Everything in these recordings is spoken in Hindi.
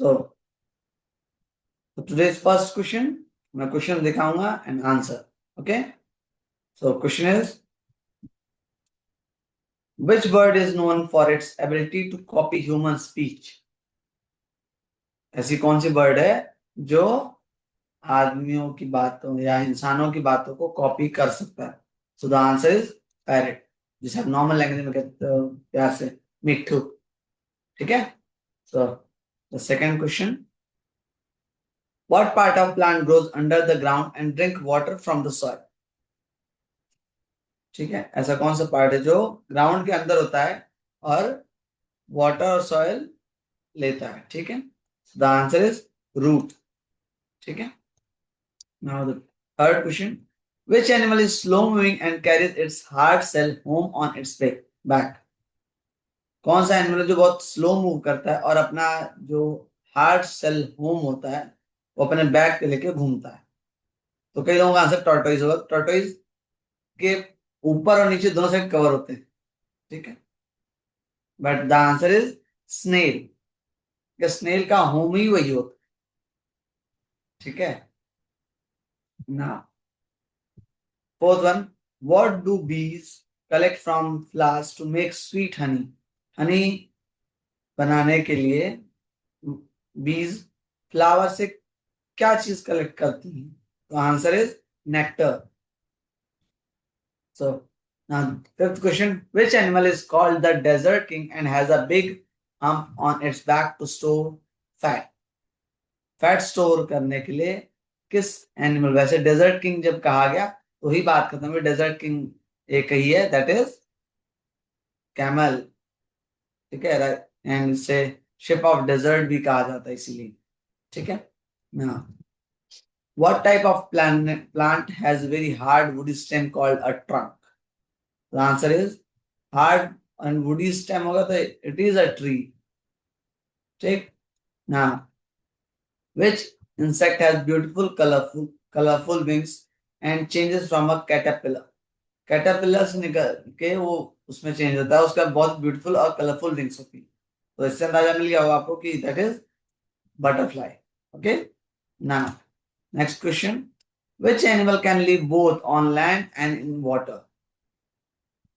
So today's first question, मैं क्वेश्चन दिखाऊंगा and answer. Okay? So question is, which bird is known for its ability to copy human speech? ऐसी कौन सी बर्ड है जो आदमियों की बातों या इंसानों की बातों को कॉपी कर सकता है? So the answer is parrot, जिसे आप नॉर्मल लैंग्वेज में कहते हो प्यार से मिट्ठू. ठीक है. So the second question, what part of plant grows under the ground and drink water from the soil? ठीक है, ऐसा कौन सा पार्ट है जो ग्राउंड के अंदर होता है और वाटर और सॉइल लेता है? ठीक है. The answer is root. ठीक है. Now the third question, which animal is slow moving and carries its hard shell home on its back? कौन सा एनिमल है जो बहुत स्लो मूव करता है और अपना जो हार्ड सेल होम होता है वो अपने बैक पे लेके घूमता है? तो कई लोगों का आंसर टॉर्टोइज होगा. टॉर्टोइज के ऊपर और नीचे दोनों साइड कवर होते हैं. ठीक है. But the answer is snail. Snail का होम ही वही होता है. ठीक है. ना fourth one, what do bees collect from flowers to make sweet honey? Honey बनाने के लिए बीज फ्लावर से क्या चीज कलेक्ट करती हैं? तो answer is nectar. So now fifth question, which animal is called the desert king and has a big hump on its back to store fat? Fat store करने के लिए किस एनिमल, वैसे डेजर्ट किंग जब कहा गया तो ही बात खत्म है. डेजर्ट किंग एक ही है, दैट इज कैमल. ठीक है. एंड इसे शिप ऑफ डेजर्ट भी कहा जाता है इसीलिए. ठीक है. ना what type of plant has very hard woody stem called a trunk? The answer is hard and woody stem होगा तो it is a tree. ठीक. Now which insect has beautiful colorful wings and changes from a caterpillar? Caterpillar से निकल के वो उसमें चेंज होता है, उसका बहुत ब्यूटीफुल और कलरफुल विंग्स होती है. तो इससे अंदाजा मिल गया होगा आपको कि that is butterfly. Okay. Now next question, which animal can live both on land and in water?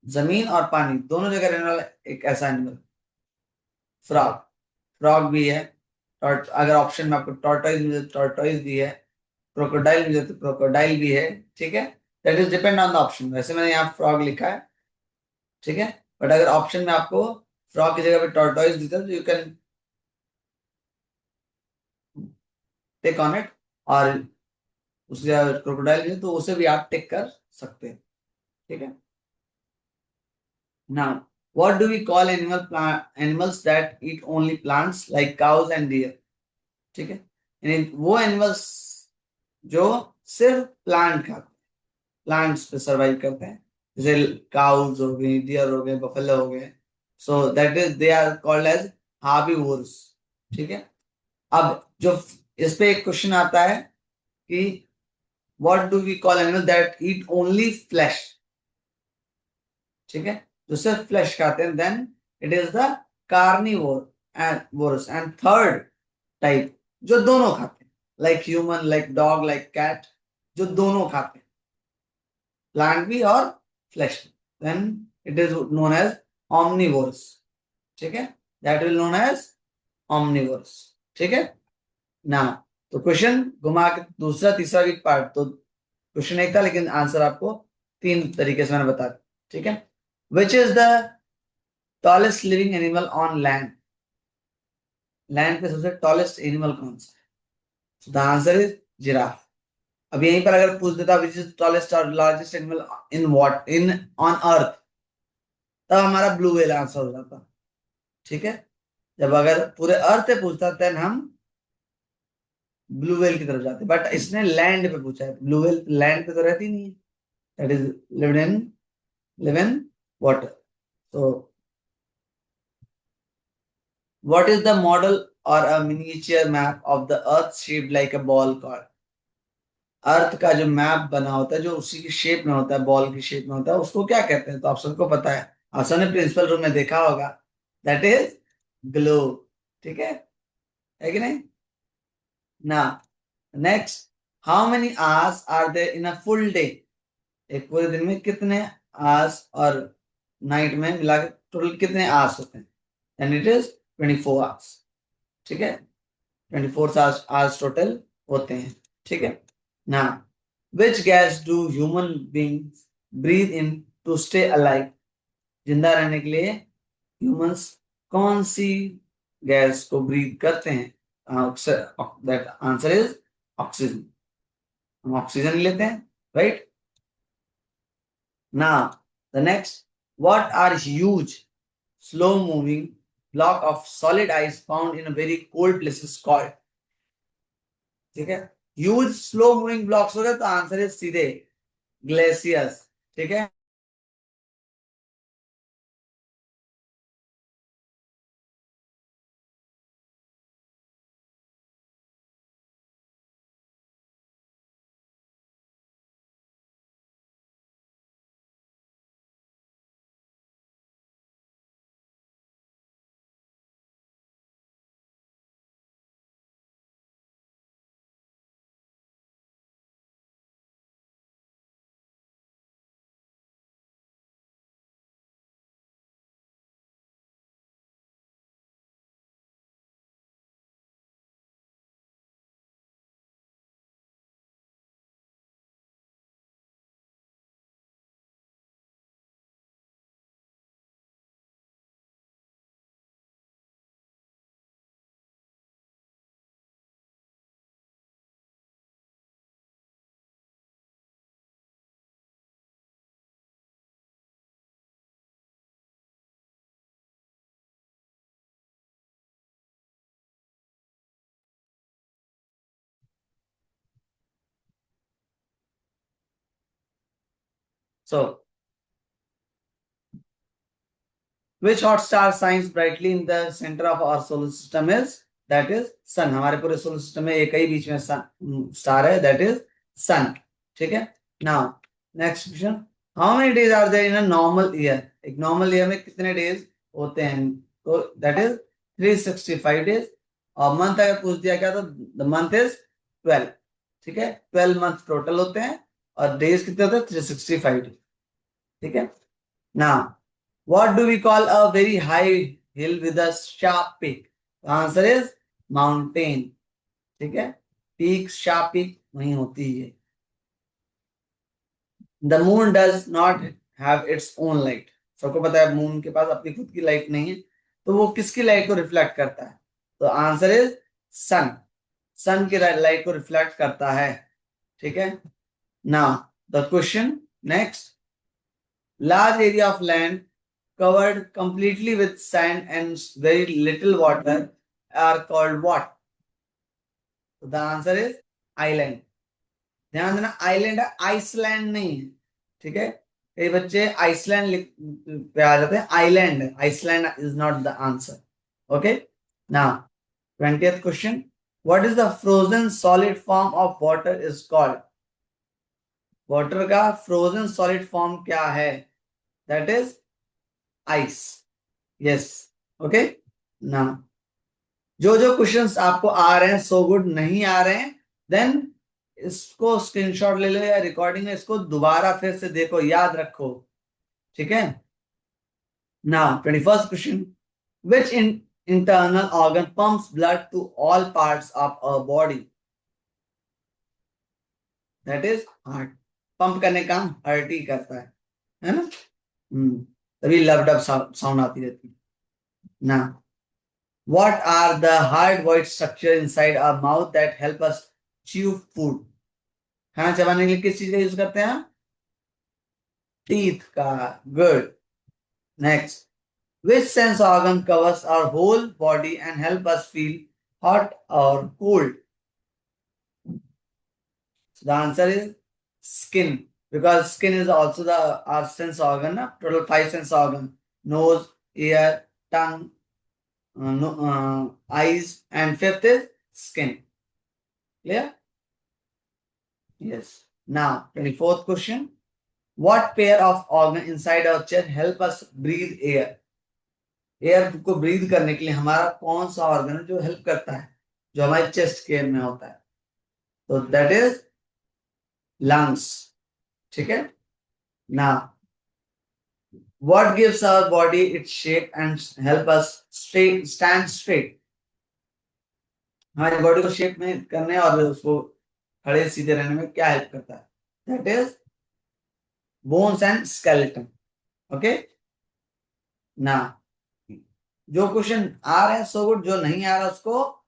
जमीन और पानी दोनों जगह रहने वाला एक ऐसा एनिमल, फ्रॉग. फ्रॉग भी है. अगर ऑप्शन में आपको टॉर्टोइज मिले तो टॉर्टोइज भी है, क्रोकोडाइल मिले तो क्रोकोडाइल भी है. ठीक है. That is depend on the option. वैसे मैंने यहाँ फ्रॉग लिखा है. ठीक है. बट अगर ऑप्शन में आपको फ्रॉग की जगह पे टॉर्टोइज दिखता है तो you can tick on it, और उसकी जगह क्रोकोडाइल मिले तो उसे भी आप टिक कर सकते हैं. ठीक है. Now, what do we call animals that eat only plants like cows and deer? ठीक है. यानी वो एनिमल्स जो सिर्फ प्लांट खाते हैं, प्लांट्स पे सरवाइव करते हैं, जैसे काउज हो गई, डियर हो गए, बफेलो हो गए. So that is they are called as herbivores. ठीक है. अब जो इस पे एक क्वेश्चन आता है कि what do we call animal that eat only flesh? ठीक है. जो सिर्फ फ्लैश खाते हैं, then it is the carnivore and vorous. And third type जो दोनों खाते हैं, like human, like dog, like cat, जो दोनों खाते हैं, प्लांट भी और फ्लैश भी, then it is known as omnivorous. ठीक है. That will known as omnivorous. ठीक है. ना तो क्वेश्चन घुमा के दूसरा तीसरा वीक पार्ट, तो क्वेश्चन एक था लेकिन आंसर आपको तीन तरीके से मैंने बता दिया. ठीक है. Which is the tallest living animal on land? Land पे सबसे टॉलेस्ट एनिमल कौन सा है? So the answer is giraffe. अब यहीं पर अगर पूछ देता विच इज टॉलेस्ट और largest animal in what in on earth, तब हमारा ब्लू व्हेल आंसर हो जाता. ठीक है. जब अगर पूरे अर्थ पे पूछता देन हम ब्लू व्हेल की तरफ जाते, बट इसने लैंड पे पूछा है. ब्लू व्हेल लैंड पे तो रहती नहीं है, that is live in water. तो what is the model or a miniature map of the earth shaped like a ball called? अर्थ का जो मैप बना होता है, जो उसी की शेप में होता है, बॉल की शेप में होता है, उसको क्या कहते हैं? तो आप सबको पता है, आप सबने प्रिंसिपल रूम में देखा होगा, दैट इज ग्लोब. ठीक है. है कि नहीं? ना next, how many hours are there in a full day? एक पूरे दिन में कितने आवर्स और नाइट में मिला के टोटल कितने आवर्स होते हैं? And it is 24 hours. ठीक है, 24 आवर्स टोटल होते हैं। ठीक है ना, which gas do human beings breathe in to stay alive? जिंदा रहने के लिए ह्यूमंस कौन सी गैस को ब्रीथ करते हैं? That answer is oxygen. हम ऑक्सीजन लेते हैं, right? Now, the next, what are huge, slow moving block of solid ice found in a very cold places called? ठीक है, ह्यूज स्लो मूविंग ब्लॉक्स हो गए तो आंसर इज सीधे ग्लेशियर्स। ठीक है, so which hot star shines brightly in the center of our solar system is? That is sun। हमारे पूरे सोलर सिस्टम में एक ही बीच में स्टार है, दैट इज सन। ठीक है, now next question, how many days are there in a normal year? एक नॉर्मल ईयर में कितने डेज होते हैं? तो दैट इज 365 डेज। और मंथ अगर पूछ दिया क्या तो द मंथ इज 12। ठीक है, 12 मंथ टोटल होते हैं और डेज कितने होते हैं? 365 डेज। ठीक है, now what do we call a very high hill with a sharp peak? The answer is mountain। ठीक है, पीक शार्प पीक वही होती है। The moon does not have its own light. सबको पता है मून के पास अपनी खुद की लाइट नहीं है, तो वो किसकी लाइट को रिफ्लेक्ट करता है? तो आंसर इज सन। सन की लाइट को रिफ्लेक्ट करता है। ठीक है, now the question next, large area of land covered completely with sand and very little water are called what? So the answer is island। ध्यान देना, आइलैंड है, आइसलैंड नहीं है। ठीक है, कई बच्चे आइसलैंड पे आ जाते हैं, आइलैंड है, Iceland is not the answer. Okay, now 20th question, what is the frozen solid form of water is called? Water का फ्रोजन सॉलिड फॉर्म क्या है? That is ice. Yes, okay. ना, जो जो क्वेश्चंस आपको आ रहे हैं सो गुड, नहीं आ रहे हैं देन इसको स्क्रीनशॉट ले लो या रिकॉर्डिंग में इसको दोबारा फिर से देखो, याद रखो। ठीक है, now 21st question, which internal organ pumps blood to all parts of our body? That is heart. Pump करने का काम हार्ट ही करता है ना? तभी लव डब साउंड आती रहती है ना। What are the hard white structure inside our mouth that help us chew food? खाना चबाने के लिए किस चीज का यूज करते हैं? टीथ का। Good. Next, which sense organ covers our whole body and help us feel hot or cold? So the answer is skin, because skin is also the our sense organ. Total 5 sense organ: nose, ear, tongue, eyes, and fifth is skin. Clear? Yes. Now, 24th question. What pair of organ inside our chest help us breathe air? Air को ब्रीथ करने के लिए हमारा कौन सा ऑर्गन है जो हेल्प करता है? जो हमारे चेस्ट के में होता है, तो दैट इज लंग्स। ठीक है ना। What gives our body its shape and help us stand straight. हमारी बॉडी को शेप में करने और उसको खड़े सीधे रहने में क्या हेल्प करता है? That is bones and skeleton. Okay ना। जो क्वेश्चन आ रहे हैं सो गुड, जो नहीं आ रहा उसको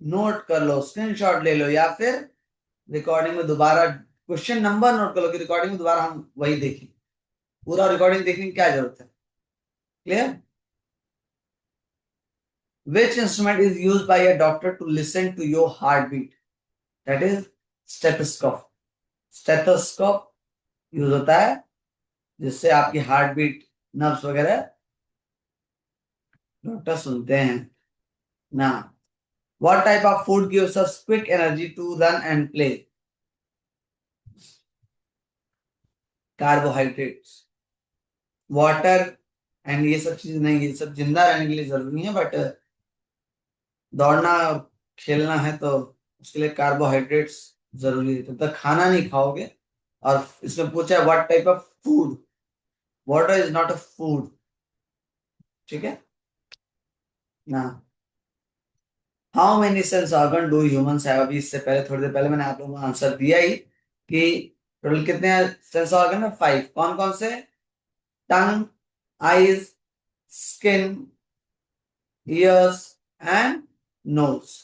नोट कर लो, स्क्रीनशॉट ले लो, या फिर रिकॉर्डिंग में दोबारा क्वेश्चन नंबर नोट कर लो कि रिकॉर्डिंग में दोबारा हम वही देखें। पूरा रिकॉर्डिंग देखने की क्या जरूरत है? Clear? Which instrument is used by a doctor to listen to your heartbeat? That is stethoscope. Stethoscope use होता है जिससे आपकी हार्ट बीट, नर्व्स वगैरह डॉक्टर सुनते हैं ना। What type of food gives us quick energy to run and play? Carbohydrates, water and ये सब चीज नहीं, ये सब जिंदा रहने के लिए जरूरी है, बट दौड़ना खेलना है तो उसके लिए कार्बोहाइड्रेट्स जरूरी है। तब तक खाना नहीं खाओगे। और इसमें पूछा है what type of food, water is not a food. ठीक है ना। How many sense organ do humans have? अभी इससे पहले, थोड़ी देर पहले मैंने आप लोगों को आंसर दिया ही कि टोटल कितने सेंस ऑर्गन है? 5। कौन कौन से? Tongue, eyes, skin, ears and nose.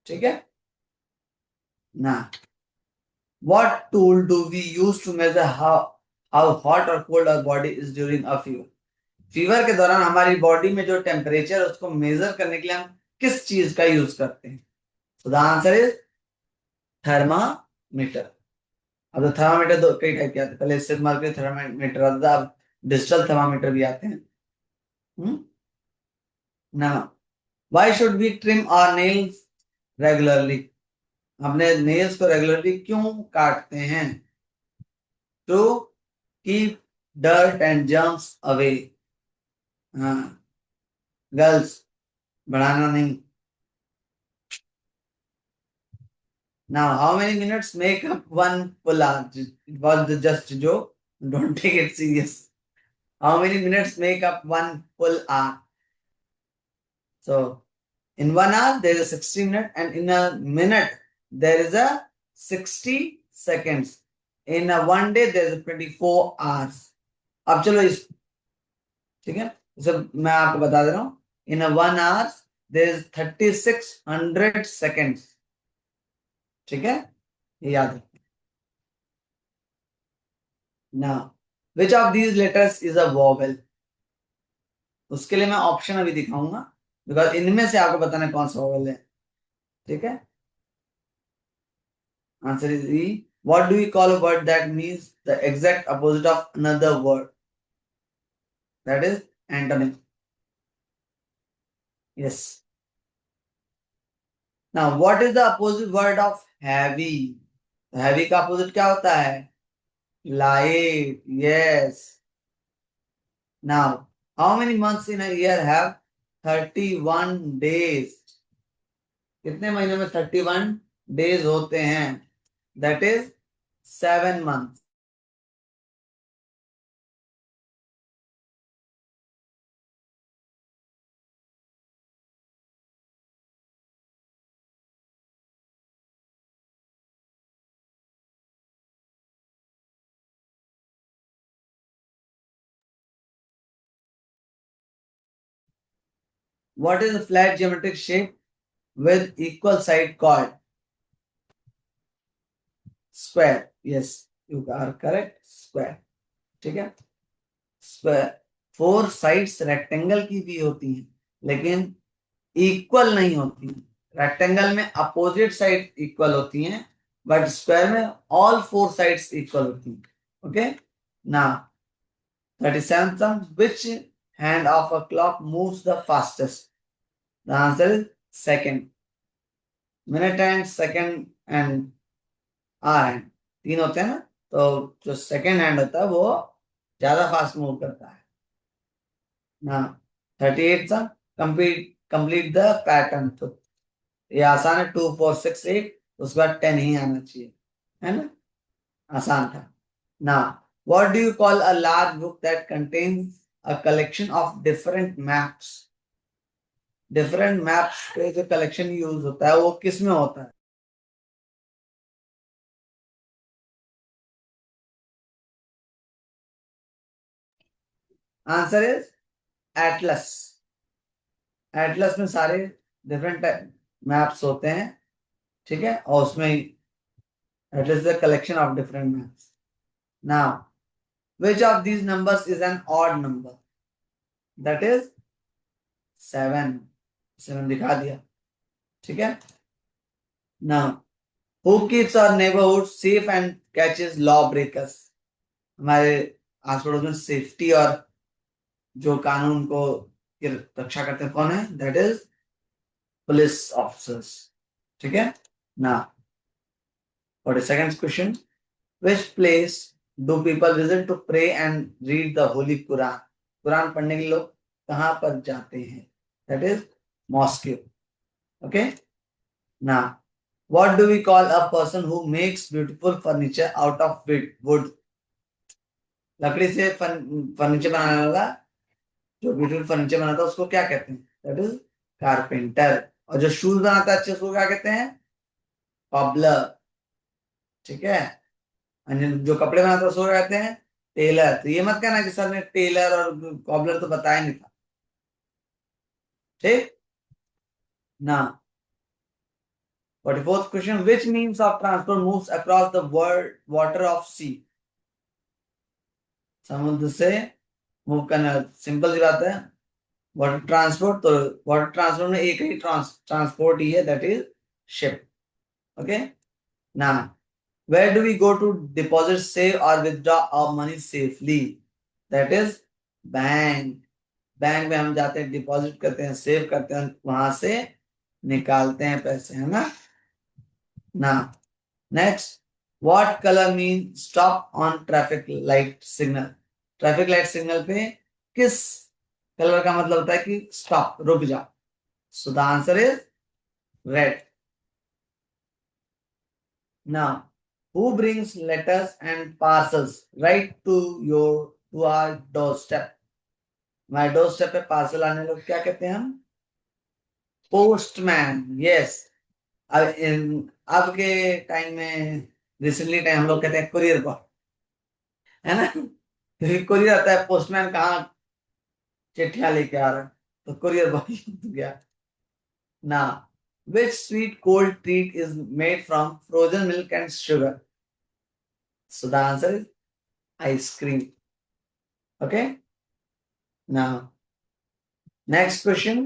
ठीक है ना। What tool do we use to measure how hot or cold our body is during a fever? Fever के दौरान हमारी बॉडी में जो टेम्परेचर है उसको मेजर करने के लिए हम किस चीज का यूज करते हैं? So the answer is thermometer. अब तो थर्मामीटर दो कई टाइप के आते हैं, पहले स्थिर मरकरी थर्मामीटर आता था, अब डिजिटल थर्मामीटर भी आते हैं। ना। Why should we trim our nails regularly? अपने नेल्स को रेगुलरली क्यों काटते हैं? To keep dirt and germs away. हाँ, गर्ल्स, बढ़ाना नहीं। Now, how many minutes make up one pull hour? It was just a joke. Don't take it serious. How many minutes make up one full hour? So, in 1 hour, there is a 60 minutes, and in a minute, there is a 60 seconds. In a one day, there is a 24 hours. अब चलो इस, ठीक है, इसे मैं आपको बता दे रहा हूँ। In a 1 hour, there is 3600 seconds. ठीक है, ये याद रखना। Now, which of these letters is a vowel? उसके लिए मैं ऑप्शन अभी दिखाऊंगा, बिकॉज इनमें से आपको बताना है कौन सा वोवेल है। ठीक है, answer is E. What do you call a word that means the exact opposite of another word? That is antonym. Yes. Now what is the opposite word of heavy? Heavy का अपोजिट क्या होता है? Light. Yes. Now how many months in a year have 31 days? कितने महीने में 31 डेज होते हैं? That is 7 months. What is a flat geometric shape with equal side called? Square. Yes, you are correct. Square. ठीक है। स्क्वायर, 4 साइड्स रेक्टेंगल की भी होती हैं लेकिन इक्वल नहीं होती। रेक्टेंगल में अपोजिट साइड इक्वल होती हैं, बट स्क्वायर में ऑल 4 साइड्स इक्वल होती हैं। ओके ना। 37th sum, which hand of a clock moves the fastest? The answer is second. Minute hand, second and hour hand, तीन होते हैं ना, तो जो सेकंड हैंड होता है वो ज्यादा फास्ट मूव करता है ना। 38 सा, कंप्लीट कंप्लीट द पैटर्न। तो ये आसान है, 2 4 6 8, उसके बाद 10 ही आना चाहिए, है ना, आसान था ना। What do you call a large book that contains a collection of different maps? Different maps के जो कलेक्शन यूज होता है वो किस में होता है? Answer is Atlas. एटलस में सारे डिफरेंट मैप्स होते हैं, ठीक है, और उसमें Atlas is a collection of different maps. Now which of these numbers is an odd number? That is 7। 7 दिखा दिया, ठीक है। Now who keeps our neighborhood safe and catches law breakers? हमारे आस पड़ोस में सेफ्टी और जो कानून को की रक्षा करते हैं कौन है? दैट इज पुलिस ऑफिसर्स, ठीक है ना। और second question, which place do people visit to pray and read the holy Quran? Quran पढ़ने के लिए लोग कहाँ पर जाते हैं? दैट इज मॉस्क, ओके ना। what do we call a person who makes beautiful furniture out of wood? लकड़ी से फर्नीचर बनाने वाला, जो ब्यूटीफुल फर्नीचर बनाता है उसको क्या कहते हैं? That is carpenter. और जो शूज बनाता है अच्छे, उसको क्या कहते हैं? कॉबलर, ठीक है। और जो कपड़े बनाता है उसको क्या कहते हैं? टेलर। तो ये मत कहना कि सर ने टेलर और कॉबलर तो बताया नहीं था, ठीक ना। 44th question, which means of transport moves across the world water of sea? समुद्र से मूव करना, सिंपल सी बात है, वाटर ट्रांसपोर्ट। तो वाटर ट्रांसपोर्ट में एक ही ट्रांसपोर्ट ही है, दैट इज शिप, ओके ना। Where do we go to deposit, save और withdraw our money safely? That is bank. Bank में हम जाते हैं, डिपॉजिट करते हैं, सेव करते हैं, वहां से निकालते हैं पैसे, है ना। Next, what colour mean stop on traffic light signal? Traffic light signal पे किस कलर का मतलब होता है कि स्टॉप, रुक जाओ? So the answer is red. Now, who brings letters and parcels right to our doorstep? हमारे डोरस्टेप पे पार्सल आने लोग क्या कहते हैं हम? Postman, yes. अब के टाइम में, रिसेंटली टाइम, हम लोग कहते हैं कुरियर बॉय, है ना, क्योंकि कुरियर आता है, पोस्टमैन कहाँ चिट्ठियां लेके आ रहा है, तो कुरियर बॉय गया ना। Which sweet cold treat is made from frozen milk and sugar? So the answer is ice cream. Okay. Now, next question.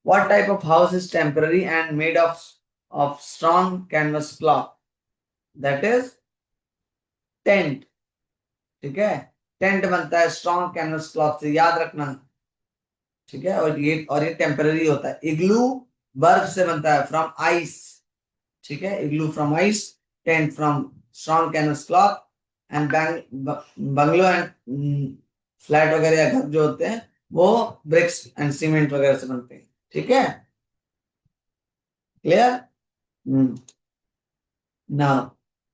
What type of house is temporary and made of strong canvas cloth? That is tent. ठीक है, टेंट बनता है स्ट्रॉन्ग कैनवस क्लॉथ से, याद रखना, ठीक है। और ये टेम्पररी होता है। इग्लू बर्फ से बनता है, फ्रॉम आइस, ठीक है। Igloo from ice, tent from strong canvas cloth, and bungalow and flat वगैरह या घर जो होते हैं वो ब्रिक्स एंड सीमेंट वगैरह से बनते हैं, ठीक है, clear. Now,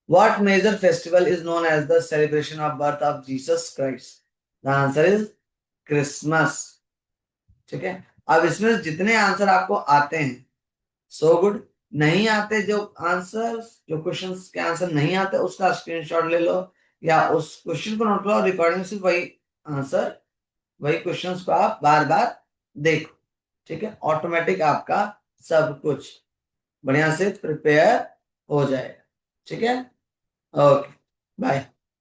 what major festival is known as the celebration of birth of Jesus Christ? The answer is Christmas, ठीक है। अब इसमें जितने आंसर आपको आते हैं, सो गुड। नहीं आते जो आंसर, जो क्वेश्चंस के आंसर नहीं आते, उसका स्क्रीनशॉट ले लो या उस क्वेश्चन को नोट लो, और रिकॉर्डिंग में सिर्फ वही आंसर, वही क्वेश्चंस को आप बार बार देखो, ठीक है। ऑटोमेटिक आपका सब कुछ बढ़िया से प्रिपेयर हो जाएगा, ठीक है। Okay, bye.